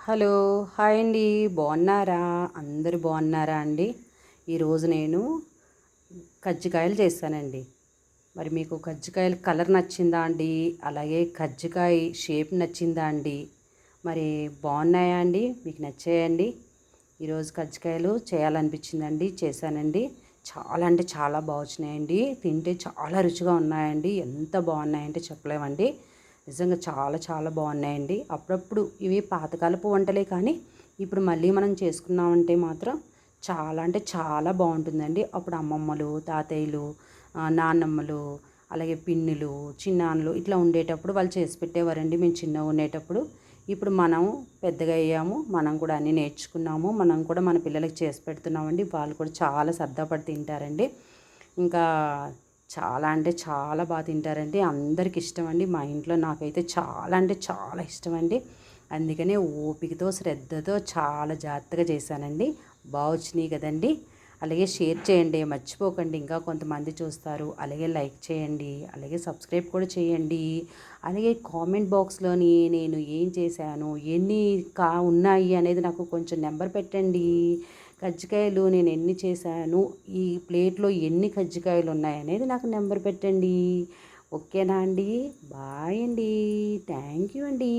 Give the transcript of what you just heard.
Hello hi అండి. బాగున్నారా? అందరూ బాగున్నారా అండి? ఈరోజు నేను కజ్జికాయలు చేస్తానండి. మరి మీకు కజ్జికాయల కలర్ నచ్చిందా అండి? అలాగే కజ్జికాయ షేప్ నచ్చిందా అండి? మరి బాగున్నాయా అండి? మీకు నచ్చాయండి? ఈరోజు కజ్జికాయలు చేయాలనిపించిందండి, చేశానండి. చాలా అంటే చాలా బాగా వచ్చినాయండి. తింటే చాలా రుచిగా ఉన్నాయండి. ఎంత బాగున్నాయంటే చెప్పలేమండి. నిజంగా చాలా చాలా బాగున్నాయండి. అప్పుడప్పుడు ఇవి పాతకాలపు వంటలే కానీ ఇప్పుడు మళ్ళీ మనం చేసుకున్నామంటే మాత్రం చాలా అంటే చాలా బాగుంటుందండి. అప్పుడు అమ్మమ్మలు, తాతయ్యలు, నాన్నమ్మలు, అలాగే పిన్నులు, చిన్నాన్నలు ఇట్లా ఉండేటప్పుడు వాళ్ళు చేసి పెట్టేవారండి మేము చిన్నగా ఉండేటప్పుడు. ఇప్పుడు మనం పెద్దగా అయ్యాము, మనం కూడా అన్నీ నేర్చుకున్నాము, మనం కూడా మన పిల్లలకి చేసి పెడుతున్నామండి. వాళ్ళు కూడా చాలా సరదాపడి తింటారండి. ఇంకా చాలా అంటే చాలా బాగా తింటారండి. అందరికి ఇష్టం అండి. మా ఇంట్లో నాకైతే చాలా అంటే చాలా ఇష్టం అండి. అందుకనే ఓపికతో శ్రద్ధతో చాలా జాగ్రత్తగా చేశానండి. బాగా వచ్చినాయి కదండి. అలాగే షేర్ చేయండి, మర్చిపోకండి. ఇంకా కొంతమంది చూస్తారు. అలాగే లైక్ చేయండి, అలాగే సబ్స్క్రైబ్ కూడా చేయండి. అలాగే కామెంట్ బాక్స్లోని నేను ఏం చేశాను, ఎన్ని ఉన్నాయి అనేది నాకు కొంచెం నెంబర్ పెట్టండి. కజ్జికాయలు నేను ఎన్ని చేశాను, ఈ ప్లేట్లో ఎన్ని కజ్జికాయలు ఉన్నాయనేది నాకు నెంబర్ పెట్టండి. ఓకేనా అండి? బాయ్ అండి. థ్యాంక్ యూ అండి.